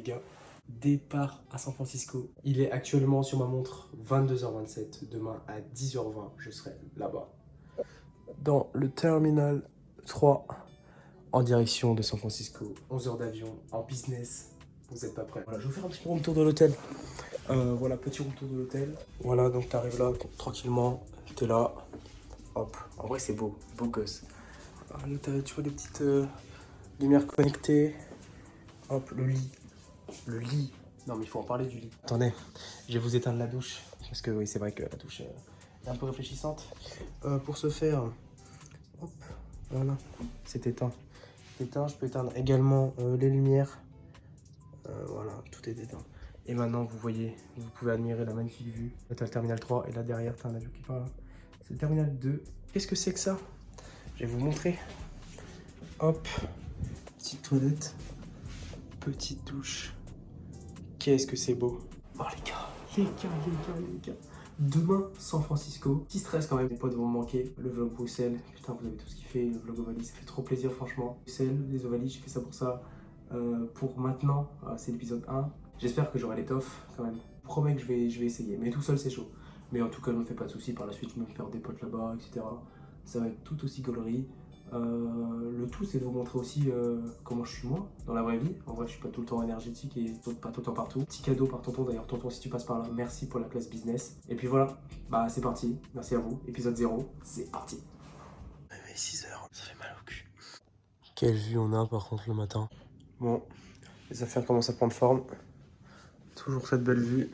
gars. Départ à San Francisco. Il est actuellement sur ma montre 22h27. Demain à 10h20, je serai là-bas. Dans le terminal 3, en direction de San Francisco. 11 heures d'avion, en business. Vous n'êtes pas prêts. Voilà, je vais vous faire un petit room tour de l'hôtel. Voilà, petit room tour de l'hôtel. Voilà, donc tu arrives là, tranquillement. Tu es là. Hop. En vrai, c'est beau. Beau gosse. Là, tu vois des petites lumières connectées. Hop, le lit. Le lit. Non, mais il faut en parler du lit. Attendez, je vais vous éteindre la douche. Parce que oui, c'est vrai que la douche est un peu réfléchissante. Pour ce faire, hop, voilà, c'est éteint. Je peux éteindre également les lumières. Voilà, tout est éteint. Et maintenant, vous voyez, vous pouvez admirer la magnifique vue. Là, t'as le terminal 3 et là derrière, t'as un avion qui part là. C'est le terminal 2. Qu'est-ce que c'est que ça? Je vais vous montrer. Hop, petite toilette, petite douche. Qu'est-ce que c'est beau. Oh les gars. Demain, San Francisco. Petit stress quand même, les potes vont me manquer. Le vlog Bruxelles, putain, vous avez tout ce qu'il fait. Le vlog Ovalie, ça fait trop plaisir, franchement. Bruxelles, les Ovalies, j'ai fait ça pour ça. Pour maintenant, c'est l'épisode 1. J'espère que j'aurai l'étoffe quand même. Je promets que je vais essayer, mais tout seul c'est chaud. Mais en tout cas, je ne me fais pas de soucis. Par la suite, je vais me faire des potes là-bas, etc. Ça va être tout aussi gaulerie. Le tout, c'est de vous montrer aussi comment je suis moi dans la vraie vie. En vrai, je suis pas tout le temps énergétique et pas tout le temps partout. Petit cadeau par tonton, d'ailleurs, tonton, si tu passes par là, merci pour la classe business. Et puis voilà, bah c'est parti. Merci à vous. Épisode 0, c'est parti. Réveil 6h, ça fait mal au cul. Quelle vue on a par contre le matin. Bon, les affaires commencent à prendre forme. Toujours cette belle vue.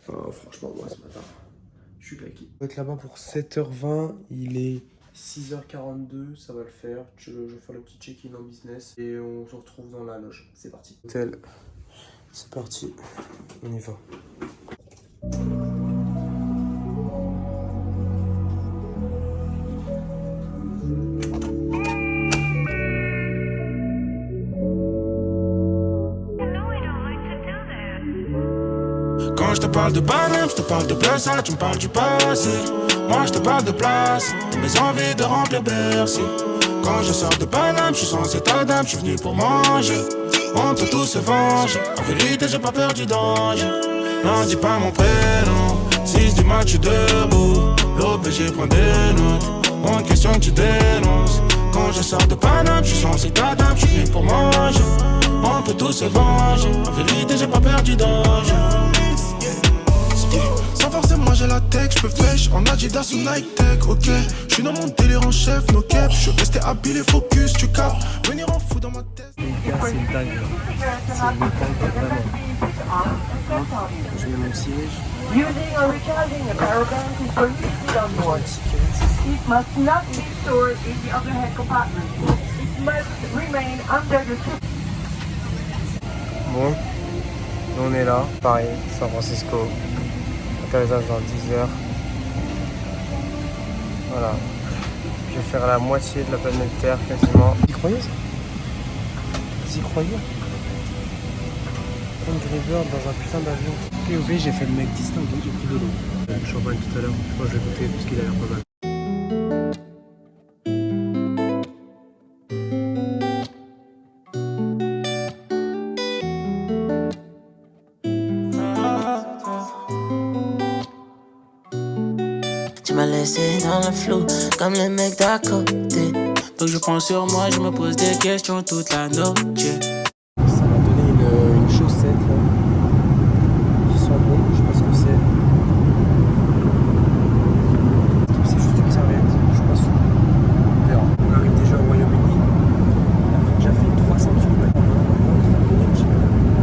Oh, franchement, moi ce matin, je suis claqué. On va être là-bas pour 7h20. Il est 6h42, ça va le faire. Je vais faire le petit check-in en business et on se retrouve dans la loge. C'est parti. Hôtel, c'est parti. On y va. Quand je te parle de Paname, je te parle de Blessa, tu me parles du passé. Moi je te parle de place, de mes envies de remplir Bercy. Quand je sors de Paname, je suis sans état d'âme, je suis venu pour manger. On peut tous se venger, en vérité j'ai pas peur du danger. Non, dis pas mon prénom, 6 du match, je suis debout. L'OPG prend des notes, on te questionne, tu dénonces. Quand je sors de Paname, je suis sans état d'âme, je suis venu pour manger. On peut tous se venger, en vérité j'ai pas peur du danger. Sans forcément j'ai la tech, j'peux fèche en Adidas ou Nike Tech, ok. J'suis dans mon délire en chef, no cap. J'suis resté habile et focus, tu capes. Venir en fou dans ma tête. Les gars, c'est une dingue. C'est une dingue, vraiment. Je mets mon siège. Using or recharging a power bank is going to be on board. It must not be stored in the overhead compartment. It must remain under the seat. Bon, on est là, pareil, San Francisco. Atterrissage dans 10 heures. Voilà. Je vais faire la moitié de la planète Terre quasiment. Vous y croyez ça? Vous y croyez? Angry Bird dans un putain d'avion. POV, j'ai fait le mec distingué, j'ai pris de l'eau. Le champagne tout à l'heure, je crois que je vais goûter parce qu'il a l'air pas mal. Tu m'as laissé dans le flou, comme les mecs d'à côté. Donc je prends sur moi, je me pose des questions toute la noche. Ça m'a donné une chaussette là. Qui sent bon, je sais pas ce que c'est. C'est juste une serviette, je suis pas sûr. On verra. On arrive déjà au Royaume-Uni. On a déjà fait 300 km.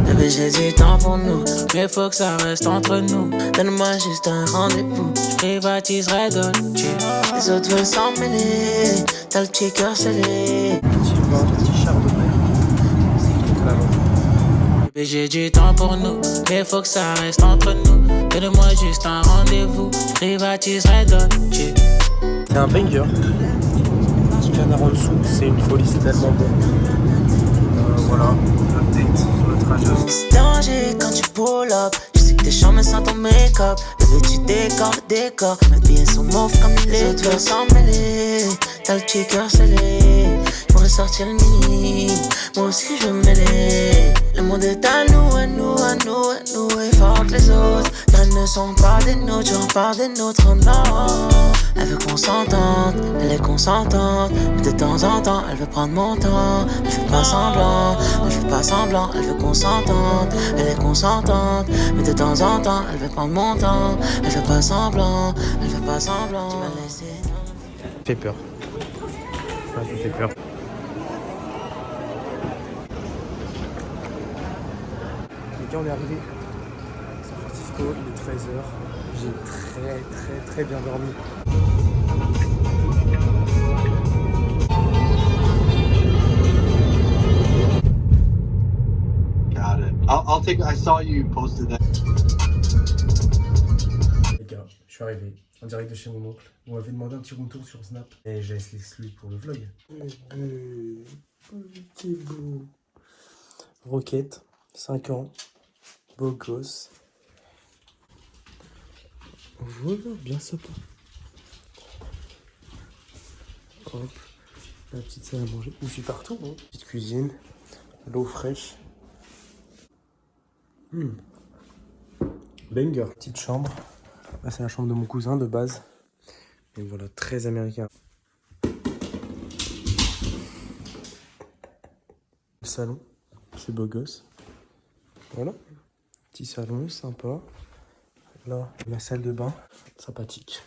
Bébé, j'ai du temps pour nous, mais faut que ça reste entre nous. Donne-moi juste un rendez-vous, je privatiserai Dolce. Les autres veulent s'en mêler, t'as le petit cœur scellé. Petit vin, petit chardonnay. C'est tout là-bas. Bébé, j'ai du temps pour nous, mais faut que ça reste entre nous. Donne-moi juste un rendez-vous, je privatiserai Dolce. C'est un banger. Petit canard en dessous, c'est une folie, c'est tellement bon. Voilà, update sur le trajet. C'est danger quand tu pull up. Je sais que t'es charmé sans ton make-up. Bébé, tu décores le décor. Mes billets sont mauves comme les autres veulent s'en mêler. T'as le petit cœur scellé. J'm'en veux sortir le mini. Moi aussi je veux mêler. Le monde est à nous, à nous, à nous, à nous. Et fort que les autres, car ils ne sont pas des nôtres, j'en parle des nôtres, non. Elle veut qu'on s'entende, elle est consentante. Mais de temps en temps, elle veut prendre mon temps. Elle fait pas semblant, elle fait pas semblant. Elle veut qu'on s'entende, elle est consentante. Mais de temps en temps, elle veut prendre mon temps. Elle fait pas semblant, elle fait pas semblant. Tu m'as laissé. Fait peur. Ça fait peur. Les gars, on est arrivé à San Francisco, il est 13h. J'ai très bien dormi. Got it. I'll take. I saw you posted that. Les gars, je suis arrivé en direct de chez mon oncle. On m'avait demandé un petit room tour sur Snap. Et j'ai laissé lui pour le vlog. Petit beau. Roquette, 5 ans. Beau gosse. Voilà, bien sympa. Hop, la petite salle à manger. Je suis partout, hein. Petite cuisine, l'eau fraîche. Banger. Petite chambre. Là, c'est la chambre de mon cousin de base. Et voilà, très américain. Le salon, c'est beau gosse. Voilà, petit salon, sympa. Là, la salle de bain, sympathique.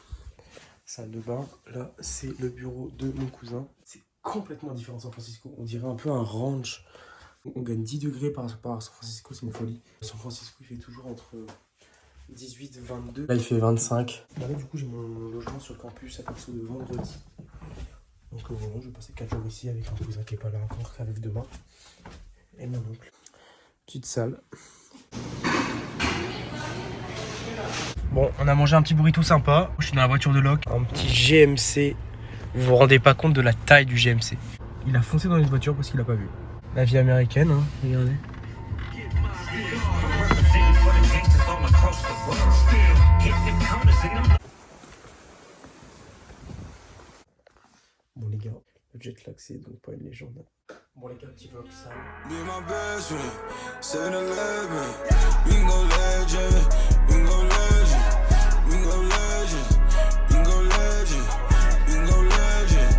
Salle de bain, là, c'est le bureau de mon cousin. C'est complètement différent de San Francisco. On dirait un peu un ranch. On gagne 10 degrés par rapport à San Francisco, c'est une folie. San Francisco, il fait toujours entre 18 et 22. Là, il fait 25. Là, du coup, j'ai mon logement sur le campus à partir de vendredi. Donc, voilà, je vais passer 4 jours ici avec un cousin qui n'est pas là encore, qui arrive demain. Et mon oncle. Petite salle. Bon, on a mangé un petit burrito sympa. Je suis dans la voiture de Locke. Un petit GMC. Vous vous rendez pas compte de la taille du GMC. Il a foncé dans une voiture parce qu'il a pas vu. La vie américaine, hein, regardez. Bon les gars, le jet lag c'est donc pas une légende. Bon les gars, petit vlog ça. Be my best friend, 7-Eleven, bingo legend, bingo legend, bingo legend, bingo legend, bingo legend,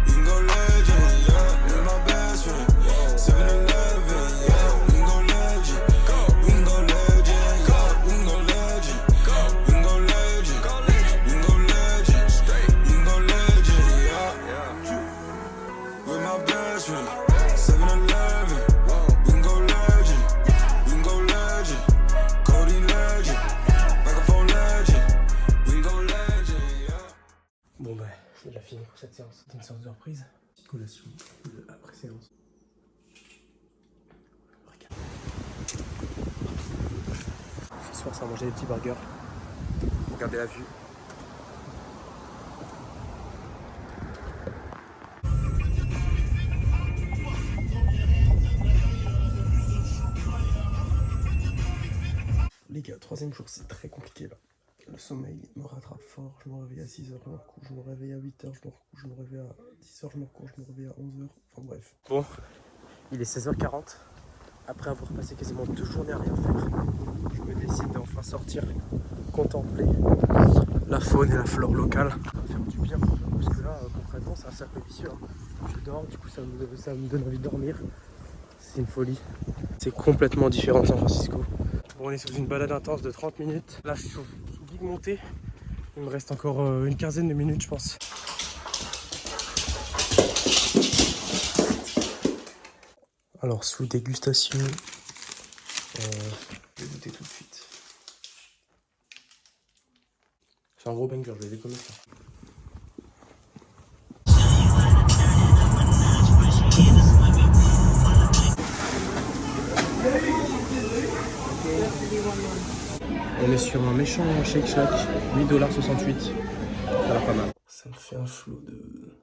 bingo legend, yeah. Be my best friend, 7-Eleven, yeah. Bingo legend, bingo legend, yeah. Bingo legend, bingo legend, bingo legend, bingo legend, yeah. With my best friend. 7-Eleven, bingo legend, bingo legend, Cody legend, microphone legend, bingo legend, yeah. Bon bah, c'est déjà fini pour cette séance. C'était une séance de reprise. Petite collation de après séance. Regarde. Ce soir, ça va manger des petits burgers. Regardez la vue. Les gars, 3e jour, c'est très compliqué là. Le sommeil me rattrape fort. Je me réveille à 6h, je me recouche. Je me réveille à 8h, je me recouche. Je me réveille à 10h, je me recouche. Je me réveille à 11h. Enfin bref. Bon, il est 16h40. Après avoir passé quasiment 2 journées à rien faire, je me décide d'enfin sortir, contempler la faune et la flore locale. Ça va faire du bien. Parce que là, concrètement, c'est un cercle vicieux. Hein. Je dors, du coup, ça me donne envie de dormir. C'est une folie. C'est complètement différent de San Francisco. Bon, on est sous une balade intense de 30 minutes. Là, je suis sous Big Montée. Il me reste encore une quinzaine de minutes, je pense. Alors, sous dégustation, je vais goûter tout de suite. C'est un gros banger, je vais déconner ça. On est sur un méchant Shake Shack, 8,68 $. Ça va pas mal. Ça me fait un flot de...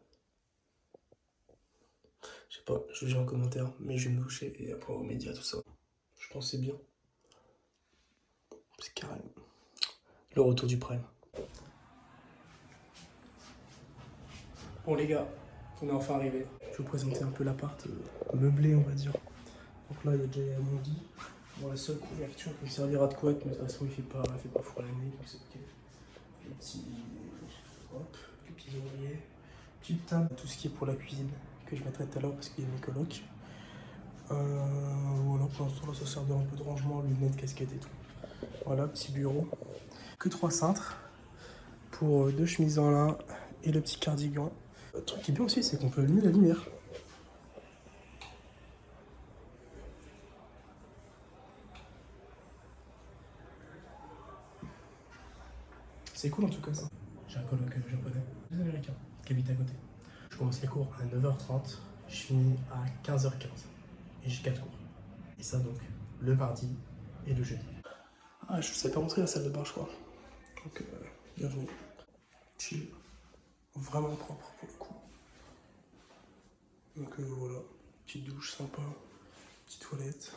Je sais pas, je dis en commentaire, mais je vais me boucher et après aux médias, tout ça. Je pense que c'est bien. C'est carré. Le retour du prime. Bon les gars, on est enfin arrivé. Je vais vous présenter un peu l'appart meublé, on va dire. Donc là, il y a déjà mon lit. Bon, la seule couverture qui me servira de couette, mais de toute façon, il fait pas froid la nuit, donc c'est ok. Les petits ouvriers. Petite table, tout ce qui est pour la cuisine, que je mettrai tout à l'heure parce qu'il y a mes colocs. Voilà, pour l'instant, là, ça sert un peu de rangement, lunettes, casquettes et tout. Voilà, petit bureau. Que 3 cintres pour 2 chemises en lin et le petit cardigan. Le truc qui est bien aussi, c'est qu'on peut allumer la lumière. C'est cool un truc comme ça. J'ai un coloc japonais, 2 américains, qui habitent à côté. Je commence les cours à 9h30, je finis à 15h15. Et j'ai 4 cours. Et ça donc, le mardi et le jeudi. Ah, je sais pas rentrer à la salle de bain, je crois. Donc, bienvenue. Chill. Vraiment propre pour le coup. Donc voilà, petite douche sympa, petite toilette.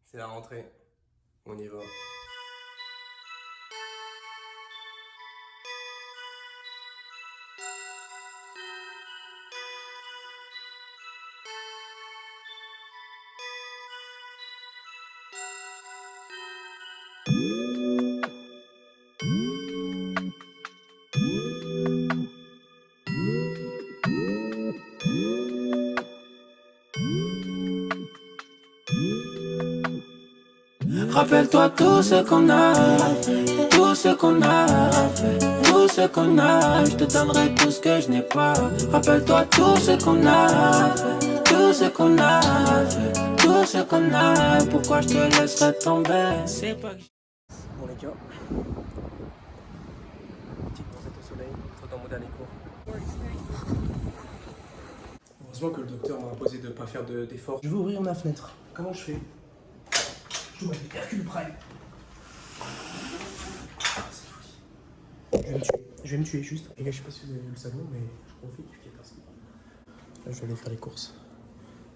C'est la rentrée, on y va. Rappelle-toi tout ce qu'on a fait, tout ce qu'on a fait, tout ce qu'on a. Je te donnerai tout ce que je n'ai pas. Rappelle-toi tout ce qu'on a fait, tout ce qu'on a fait, tout ce qu'on a. Pourquoi je te laisserai tomber? C'est pas que... Bon les gars, petite bronzette au soleil, dans mon dernier cours. Heureusement que le docteur m'a imposé de ne pas faire d'efforts. Je vais ouvrir ma fenêtre. Comment je fais? Je dois mettre Hercule Prime. Je vais me tuer juste. Les gars, je sais pas si vous avez vu le salon, mais je profite qu'il y a personne. Là, je vais aller faire les courses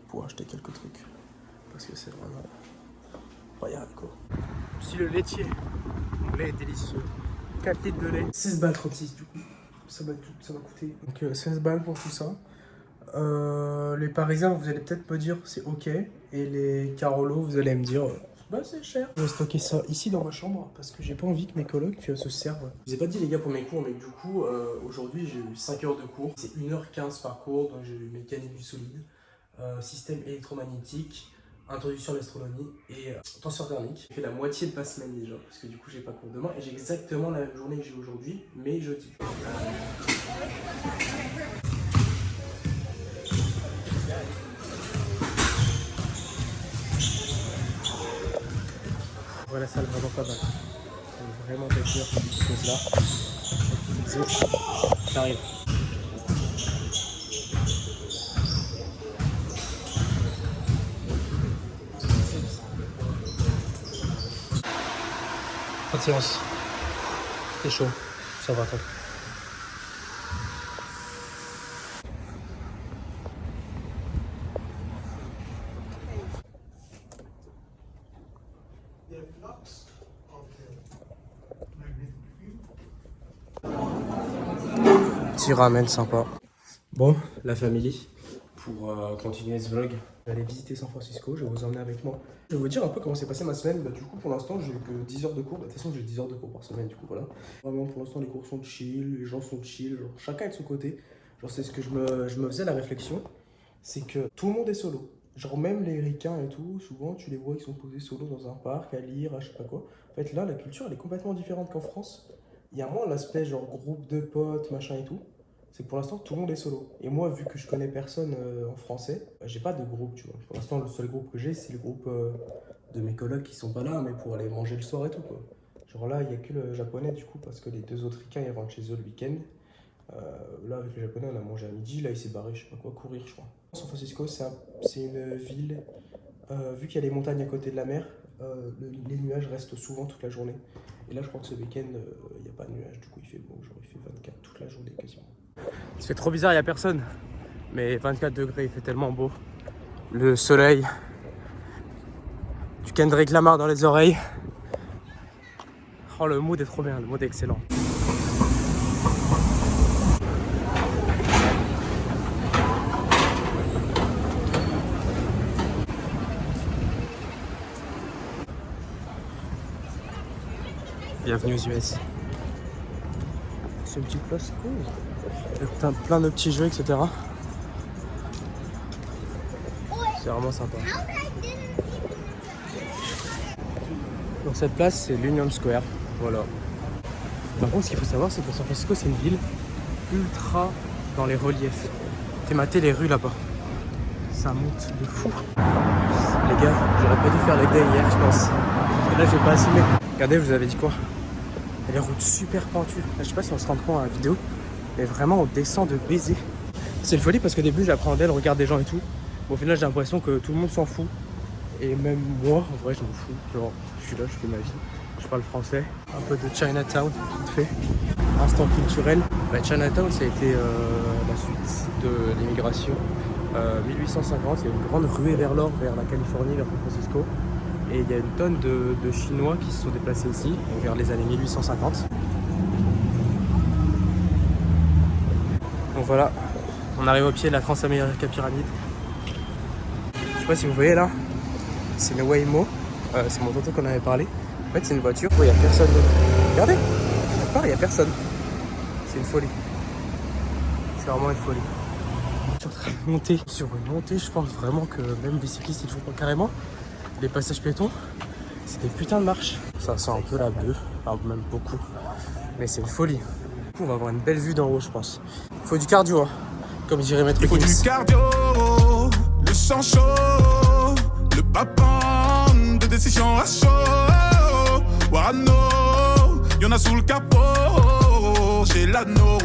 pour acheter quelques trucs. Parce que c'est vraiment incroyable quoi. Je suis le laitier. Mon lait est délicieux. 4 litres de lait. 16 balles 36 du coup. Ça va coûter. Donc 16 balles pour tout ça. Les Parisiens, vous allez peut-être me dire c'est ok. Et les Carolo, vous allez me dire bah c'est cher. Je vais stocker ça ici dans ma chambre parce que j'ai pas envie que mes colocs se servent. Je vous ai pas dit les gars pour mes cours, mais du coup aujourd'hui j'ai eu 5 heures de cours. C'est 1h15 par cours, donc j'ai eu mécanique du solide, système électromagnétique, introduction à l'astronomie et tenseur thermique. J'ai fait la moitié de ma semaine déjà parce que du coup j'ai pas cours demain et j'ai exactement la même journée que j'ai aujourd'hui, mais jeudi. Voilà, la salle vraiment pas mal. Vraiment belle couleur cette petite chose là. J'arrive. Patience. C'est chaud. Ça va attendre. Petit ramen sympa. Bon, la famille, pour continuer ce vlog, je vais aller visiter San Francisco, je vais vous emmener avec moi. Je vais vous dire un peu comment s'est passée ma semaine. Bah, du coup, pour l'instant, j'ai que 10 heures de cours. Bah, de toute façon, j'ai 10 heures de cours par semaine, du coup, voilà. Vraiment, pour l'instant, les cours sont chill, les gens sont chill, genre, chacun est de son côté. Genre, c'est ce que je me faisais la réflexion, c'est que tout le monde est solo. Genre, même les ricains et tout, souvent, tu les vois, ils sont posés solo dans un parc, à lire, à je sais pas quoi. En fait, là, la culture, elle est complètement différente qu'en France. Il y a moins l'aspect, genre, groupe de potes, machin et tout. C'est que pour l'instant, tout le monde est solo. Et moi, vu que je connais personne en français, bah, j'ai pas de groupe, tu vois. Pour l'instant, le seul groupe que j'ai, c'est le groupe de mes colocs qui sont pas là, mais pour aller manger le soir et tout, quoi. Genre là, il y a que le japonais, du coup, parce que les 2 autres ricains, ils rentrent chez eux le week-end. Là, avec le japonais, on a mangé à midi. Là, il s'est barré, je sais pas quoi, courir, je crois. San Francisco, c'est une ville, vu qu'il y a les montagnes à côté de la mer, les nuages restent souvent toute la journée. Et là, je crois que ce week-end, il n'y a pas de nuages, du coup, il fait beau. Genre, il fait 24 toute la journée quasiment. Il fait trop bizarre, il n'y a personne. Mais 24 degrés, il fait tellement beau. Le soleil Du Kendrick Lamar dans les oreilles. Oh, le mood est trop bien, le mood est excellent. Bienvenue aux US. C'est une petite place cool. Il y a plein de petits jeux, etc. C'est vraiment sympa. Donc cette place, c'est l'Union Square. Voilà. Par contre, ce qu'il faut savoir, c'est que San Francisco, c'est une ville ultra dans les reliefs. T'es maté les rues là-bas. Ça monte de fou. Les gars, j'aurais pas dû faire les day hier, je pense. Et là, j'ai pas assumé. Regardez, je vous avais dit quoi? Il y a des routes super pentues. Là, je sais pas si on se rend compte à la vidéo, mais vraiment, on descend de baiser. C'est une folie parce qu'au début, j'appréhendais le regard des gens et tout. Bon, au final, j'ai l'impression que tout le monde s'en fout. Et même moi, en vrai, je m'en fous. Genre, je suis là, je fais ma vie. Je parle français. Un peu de Chinatown, vite fait. Instant culturel. Bah, Chinatown, ça a été la suite de l'immigration. 1850, il y a une grande ruée vers l'or, vers la Californie, vers San Francisco. Et il y a une tonne de Chinois qui se sont déplacés ici, vers les années 1850. Donc voilà, on arrive au pied de la Transamerica Pyramide. Je sais pas si vous voyez là, c'est le Waymo, c'est mon tonton qu'on avait parlé. En fait, c'est une voiture où il n'y a personne dedans. Regardez, à part, il n'y a personne. C'est une folie. C'est vraiment une folie. Je suis en train de monter sur une montée, je pense vraiment que même les cyclistes ils font pas carrément. Les passages piétons, c'est des putains de marches. Ça sent un peu la bœuf, enfin même beaucoup. Mais c'est une folie. On va avoir une belle vue d'en haut, je pense. Il faut du cardio, hein, comme dirait Maître Gims. Il faut du cardio, le sang chaud, le papan de décision à chaud. Warano, y'en a sous le capot, j'ai l'anneau.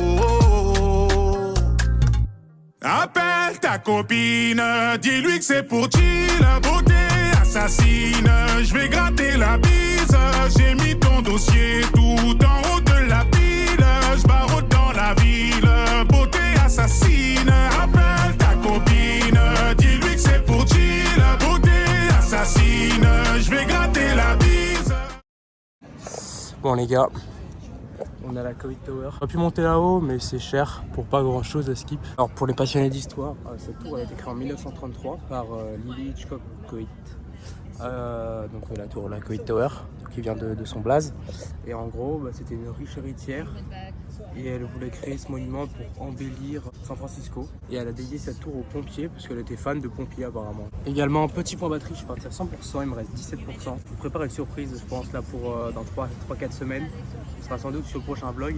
Appelle ta copine, dis-lui que c'est pour chill, beauté assassine. Je vais gratter la bise, j'ai mis ton dossier tout en haut de la pile. Je barre dans la ville, beauté assassine. Appelle ta copine, dis-lui que c'est pour chill, beauté assassine. Je vais gratter la bise. Bon les gars, on a la Coit Tower. On a pu monter là-haut, mais c'est cher pour pas grand-chose à skip. Alors pour les passionnés d'histoire, cette tour a été créée en 1933 par Lily Hitchcock Coit. Donc la tour, la Coit Tower, qui vient de son blaze. Et en gros, bah, c'était une riche héritière et elle voulait créer ce monument pour embellir San Francisco. Et elle a dédié cette tour aux pompiers parce qu'elle était fan de pompiers apparemment. Également, petit point batterie, je suis parti à 100%, il me reste 17%. Je vous prépare une surprise, je pense, là pour dans 3-4 semaines. Ce sera sans doute sur le prochain vlog.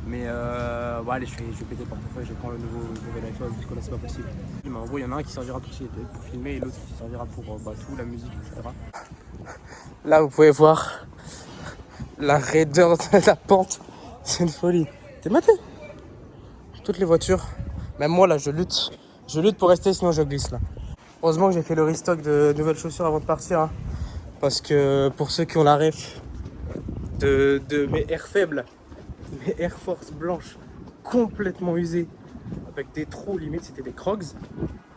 Mais bon, allez, je vais péter le portefeuille, je vais prendre le nouvel iPhone parce que là c'est pas possible. Mais en gros, il y en a un qui servira pour filmer et l'autre qui servira pour tout, la musique, etc. Là, vous pouvez voir la raideur de la pente. C'est une folie. T'es maté. Toutes les voitures. Même moi, là, je lutte. Je lutte pour rester, sinon je glisse, là. Heureusement que j'ai fait le restock de nouvelles chaussures avant de partir. Hein, parce que pour ceux qui ont la ref de mes airs faibles, mes Air Force blanches complètement usées, avec des trous, limite c'était des Crocs,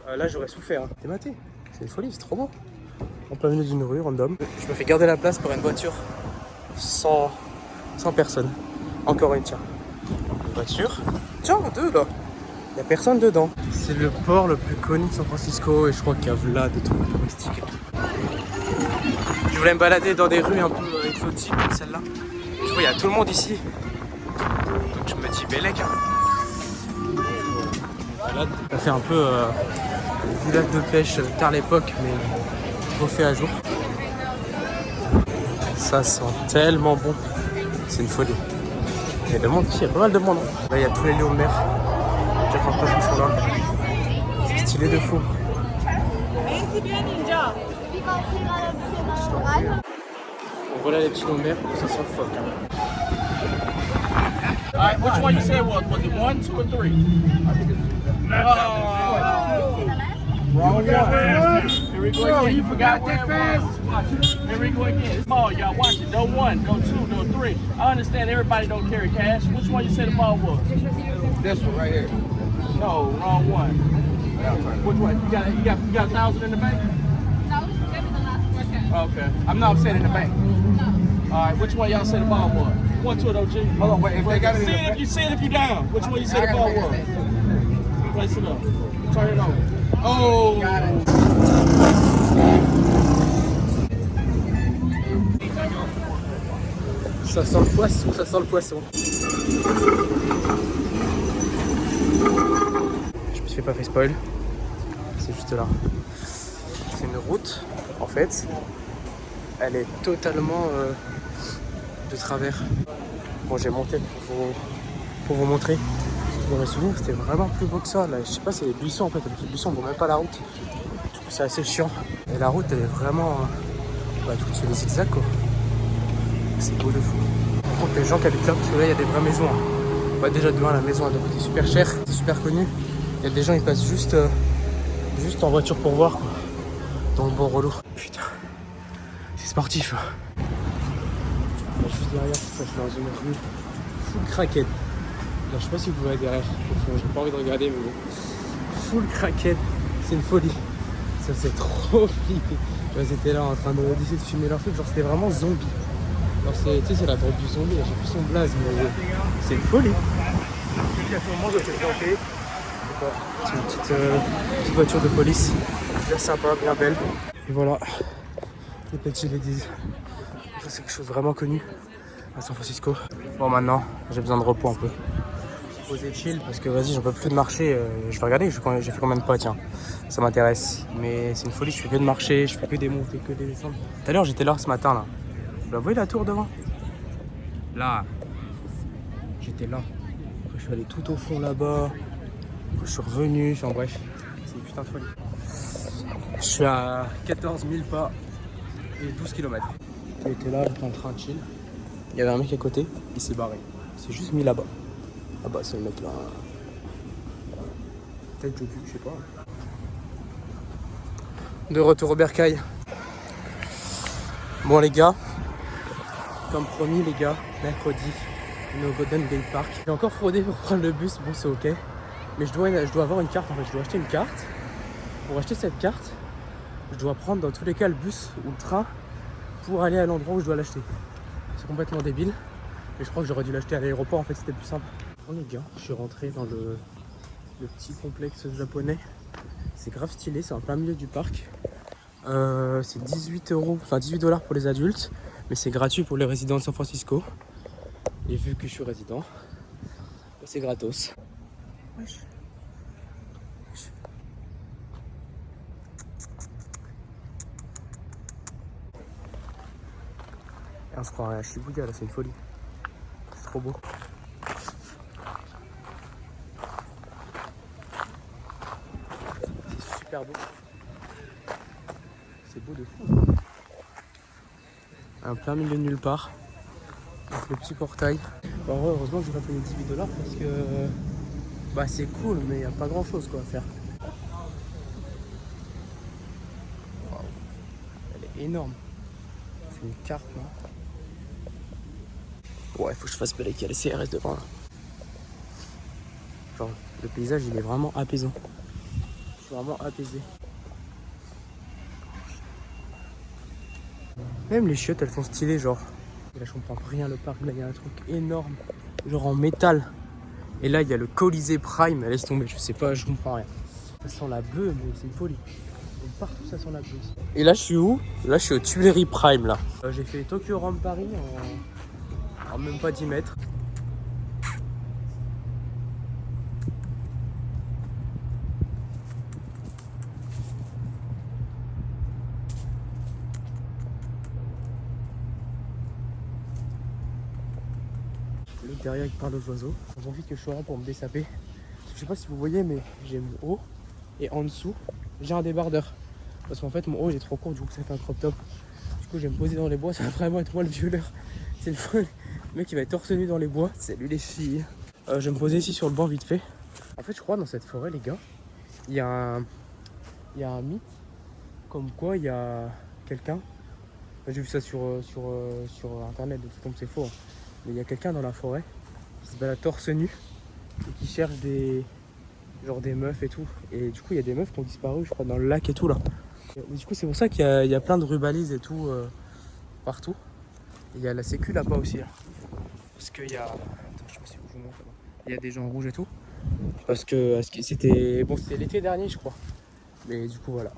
là j'aurais souffert. Hein. T'es maté. C'est une folie, c'est trop beau. En plein milieu d'une rue, random. Je me fais garder la place pour une voiture sans personne. Encore une, tiens. Une voiture. Tiens, deux là. Il n'y a personne dedans. C'est le port le plus connu de San Francisco et je crois qu'il y a là des trucs touristiques et tout. Je voulais me balader dans des rues un peu exotiques comme celle-là. Je vois, il y a tout le monde ici. Donc je me dis, Bélec. Ça fait un peu village de pêche tard l'époque, mais refait à jour. Ça sent tellement bon. C'est une folie. Il y a de monde ici, il y a pas mal de monde. Là, il y a tous les lions de mer. Je crois pas qu'ils sont là. C'est stylé de fou. Donc voilà les petits lions de mer, ça sent le phoque. Hein. All right, which one you said was it 1, 2, or 3? Wrong one. Here we go again. You forgot that fast? Here we go again. Small, y'all watch it. No 1, no 2, no 3. I understand everybody don't carry cash. Which one you said the ball was? This one right here. No, wrong one. Which one? You got 1,000 in the bank? No, give me the last 4 cash. Okay. I'm saying in the bank. All right, which one y'all say the ball was? One to it, OG. Hold on, wait. If they got it in the See it if you down. Which one you say the ball was? Place it up. Turn it over. Oh. Got it. Ça sent le poisson, ça sent le poisson. Je me suis pas fait spoil. C'est juste là. C'est une route, en fait. Elle est totalement de travers. Bon, j'ai monté pour vous montrer. Dans mes souvenirs, c'était vraiment plus beau que ça. Là, je sais pas, c'est les buissons en fait. Les buissons ne vont même pas la route. Du coup, c'est assez chiant. Et la route, elle est vraiment. Tout c'est des zigzags quoi. C'est beau de fou. Par contre, les gens qui habitent là, parce que là, il y a des vraies maisons. Hein. Déjà, devant la maison, elle doit coûter super cher. C'est super connu. Il y a des gens, ils passent juste en voiture pour voir quoi. Dans le bon relou. Putain, c'est sportif. Hein. Juste derrière, ça, je suis dans une rue full crackhead. Là, je sais pas si vous voyez derrière. J'ai pas envie de regarder, mais bon. Full crackhead, c'est une folie. Ça, c'est trop flippé. Ils étaient là en train d'essayer de filmer leur truc, genre c'était vraiment zombie. Alors c'est la drogue du zombie, j'ai plus son blaze, mais c'est une folie. Puis à tout moment, je fais planter. C'est une petite voiture de police, bien sympa, bien belle. Et voilà, les petits ladies. Ça c'est quelque chose de vraiment connu à San Francisco. Bon maintenant, j'ai besoin de repos un peu. Poser chill parce que vas-y, j'en peux plus de marcher. Je vais regarder, j'ai fait combien de pas, tiens. Ça m'intéresse. Mais c'est une folie, je fais que de marcher, je fais que des montées, que des descentes. Tout à l'heure, j'étais là ce matin là. Vous voyez la tour devant? Là. J'étais là. Après, je suis allé tout au fond là-bas. Après, je suis revenu. Enfin bref, c'est une putain de folie. Je suis à 14 000 pas et 12 km. J'étais là, j'étais en train de chill. Il y avait un mec à côté, il s'est barré. Il s'est juste mis là-bas. Ah bah c'est le mec là. Peut-être je sais pas. De retour au bercail. Bon les gars, comme promis les gars, mercredi, on est au Golden Gate Park. J'ai encore fraudé pour prendre le bus, bon c'est ok. Mais je dois avoir une carte en fait, je dois acheter une carte. Pour acheter cette carte, je dois prendre dans tous les cas le bus ou le train pour aller à l'endroit où je dois l'acheter. C'est complètement débile. Mais je crois que j'aurais dû l'acheter à l'aéroport en fait, c'était plus simple. Bon les gars, je suis rentré dans le petit complexe japonais. C'est grave stylé, c'est en plein milieu du parc. C'est 18 $ pour les adultes, mais c'est gratuit pour les résidents de San Francisco. Et vu que je suis résident, c'est gratos. Wesh. Et on se croirait à Shibuya là, c'est une folie. C'est trop beau. C'est super beau. C'est beau de fou. Un plein milieu de nulle part. Avec le petit portail. Bon, heureusement que j'ai pas payé 18 $ parce que c'est cool, mais il n'y a pas grand chose quoi à faire. Wow. Elle est énorme. C'est une carte là. Ouais, faut que je fasse belle qu'il y a les CRS devant là. Genre, le paysage il est vraiment apaisant. Je suis vraiment apaisé. Même les chiottes elles sont stylées genre. Là je comprends rien le parc, là il y a un truc énorme. Genre en métal. Et là il y a le Colisée Prime, laisse tomber, je sais pas, je comprends rien. Ça sent la beuh, mais c'est une folie. Donc partout ça sent la beuh. Et là je suis où? Là je suis au Tuileries Prime là. J'ai fait Tokyo Rome Paris en même pas 10 mètres. L'autre derrière il parle aux oiseaux. J'ai envie que je sois là pour me dessaper. Je sais pas si vous voyez mais j'ai mon haut et en dessous j'ai un débardeur. Parce qu'en fait mon haut il est trop court du coup ça fait un crop top. Du coup je vais me poser dans les bois, ça va vraiment être moi le violeur. C'est le mec qui va être torse nu dans les bois. Salut les filles. Je vais me poser ici sur le banc vite fait. En fait je crois dans cette forêt les gars, il y a un mythe comme quoi il y a quelqu'un. J'ai vu ça sur internet donc c'est comme c'est faux. Hein. Mais il y a quelqu'un dans la forêt qui se balade torse nu et qui cherche des meufs et tout. Et du coup il y a des meufs qui ont disparu je crois dans le lac et tout là. Du coup, c'est pour ça qu'il y a plein de rubalises et tout partout. Il y a la sécu là-bas aussi. Là. Parce qu'il y a... Attends, je sais pas si je vous montre. Il y a des gens rouges et tout. Parce que c'était l'été dernier, je crois. Mais du coup, voilà.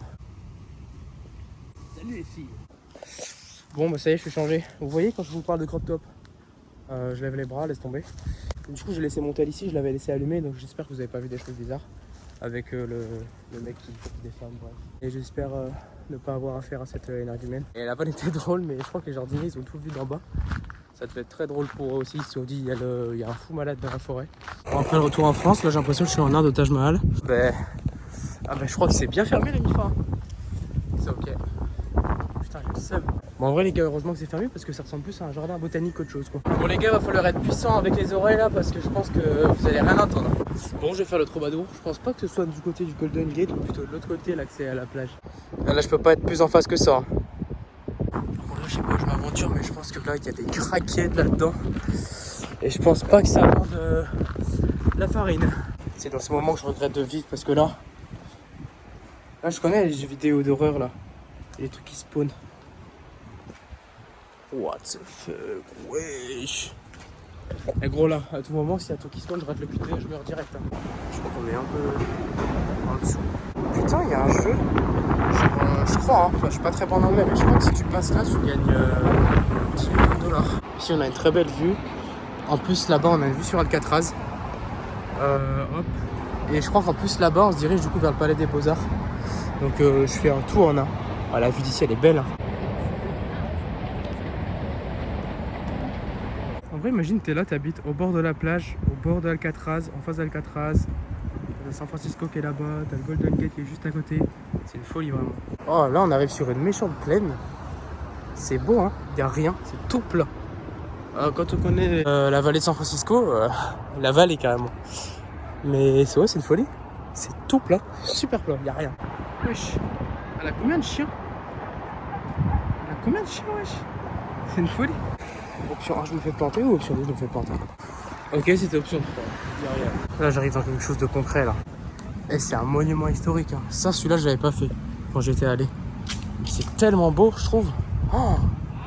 Salut les filles. Bon, bah ça y est, je suis changé. Vous voyez quand je vous parle de crop top, je lève les bras, laisse tomber. Du coup, j'ai laissé mon tel ici, je l'avais laissé allumé, donc j'espère que vous avez pas vu des choses bizarres avec le mec qui des femmes, bref. Et j'espère ne pas avoir affaire à cette énergumène. Et la vanne était drôle, mais je crois que les jardiniers ils ont tout vu d'en bas. Ça devait être très drôle pour eux aussi. Ils se sont dit il y a un fou malade dans la forêt. Bon, après le retour en France, là j'ai l'impression que je suis en art de Taj Mahal. Je crois que c'est bien fermé la MIFA. C'est ok. Putain, j'ai le seum. Bon, en vrai, les gars, heureusement que c'est fermé parce que ça ressemble plus à un jardin botanique qu'autre chose, quoi. Bon, les gars, va falloir être puissant avec les oreilles là parce que je pense que vous allez rien entendre. Bon, je vais faire le troubadour. Je pense pas que ce soit du côté du Golden Gate ou plutôt de l'autre côté, l'accès à la plage. Là, je peux pas être plus en face que ça. Bon, là, je sais pas, je m'aventure, mais je pense que là, il y a des craquettes là-dedans. Et je pense pas que ça vende la farine. C'est dans ce moment que je regrette de vivre parce que là, je connais les jeux vidéo d'horreur là. Et les trucs qui spawnent. What the fuck, wesh. Et gros là, à tout moment, s'il y a un truc qui spawn, je rate le putain, je meurs direct. Hein. Je crois qu'on est un peu en dessous. Putain, il y a un jeu. Je crois, hein. Enfin, je suis pas très bon en anglais, mais je crois que si tu passes là, tu gagnes 10 millions $. Ici, on a une très belle vue. En plus, là-bas, on a une vue sur Alcatraz. Hop. Et je crois qu'en plus, là-bas, on se dirige du coup vers le Palais des Beaux-Arts. Donc, je fais un tour en un. Ah, la vue d'ici, elle est belle. Hein. En vrai, imagine, t'es là, t'habites au bord de la plage, au bord d'Alcatraz, en face d'Alcatraz. T'as San Francisco qui est là-bas, t'as le Golden Gate qui est juste à côté. C'est une folie, vraiment. Oh, là, on arrive sur une méchante plaine. C'est beau, hein. Il n'y a rien, c'est tout plat. Quand on connaît la vallée de San Francisco, la vallée carrément. Mais c'est une folie. C'est tout plat, super plat, il n'y a rien. Wesh, elle a combien de chiens? Wesh? C'est une folie. Option 1, je me fais planter ou option 2, je me fais planter? Ok, c'était option 3. Il y a rien. Là, j'arrive dans quelque chose de concret là. Et c'est un monument historique. Hein. Ça, celui-là, je l'avais pas fait quand j'étais allé. C'est tellement beau, je trouve. Oh,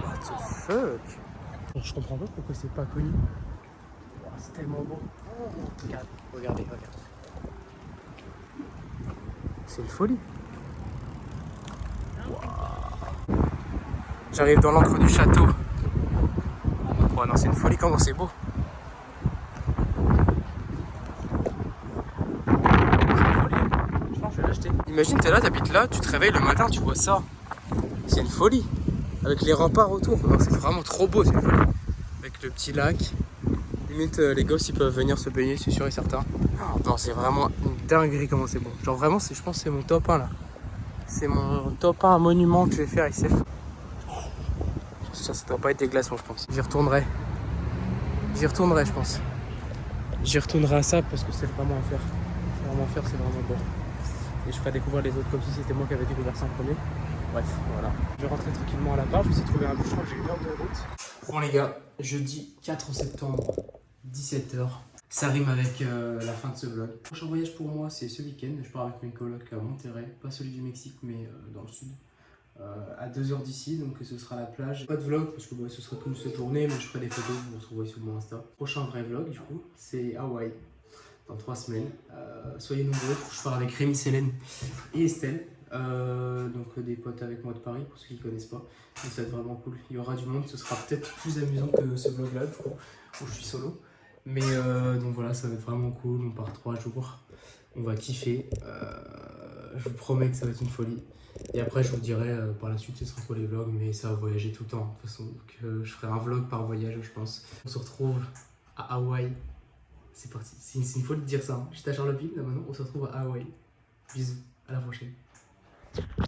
what the fuck? Je comprends pas pourquoi c'est pas connu. Oh, c'est tellement beau. Oh, regardez. C'est une folie. Wow. J'arrive dans l'entre du château. Oh non, c'est une folie comment c'est beau. Je pense que je vais l'acheter. Imagine, t'es là, t'habites là, tu te réveilles le matin, tu vois ça. C'est une folie. Avec les remparts autour. Non, c'est vraiment trop beau, c'est une folie. Avec le petit lac. Limite, les gosses, ils peuvent venir se baigner, c'est sûr et certain. Non, c'est vraiment une dinguerie comment c'est beau. Genre vraiment, je pense que c'est mon top 1 là. C'est mon top 1 monument que je vais faire ici. Ça doit pas être des glaçons, je pense. J'y retournerai, je pense. J'y retournerai à ça parce que c'est vraiment à faire. C'est vraiment à faire, c'est vraiment bon. Et je ferai découvrir les autres comme si c'était moi qui avais découvert ça en premier. Bref, voilà. Je vais rentrer tranquillement à l'appart, je vais essayer de trouver un bus, je crois que j'ai 1 heure de route. Bon les gars, jeudi 4 septembre, 17h. Ça rime avec la fin de ce vlog. Le prochain voyage pour moi, c'est ce week-end. Je pars avec mes colocs à Monterrey, pas celui du Mexique, mais dans le sud. À 2 heures d'ici, donc ce sera la plage. Pas de vlog parce que ce sera toute cette journée, mais je ferai des photos, vous retrouverez sur mon Insta. Prochain vrai vlog, du coup, c'est Hawaï, dans 3 semaines. Soyez nombreux, je pars avec Rémi, Célène et Estelle. Donc des potes avec moi de Paris, pour ceux qui ne connaissent pas. Donc ça va être vraiment cool. Il y aura du monde, ce sera peut-être plus amusant que ce vlog là, du coup, où je suis solo. Mais donc voilà, ça va être vraiment cool. On part 3 jours, on va kiffer. Je vous promets que ça va être une folie. Et après, je vous dirai par la suite ce sera quoi les vlogs, mais ça va voyager tout le temps. De toute façon, donc, je ferai un vlog par voyage, je pense. On se retrouve à Hawaï. C'est parti. C'est une folie de dire ça. Hein. J'étais à Charleville, là maintenant, on se retrouve à Hawaï. Bisous, à la prochaine.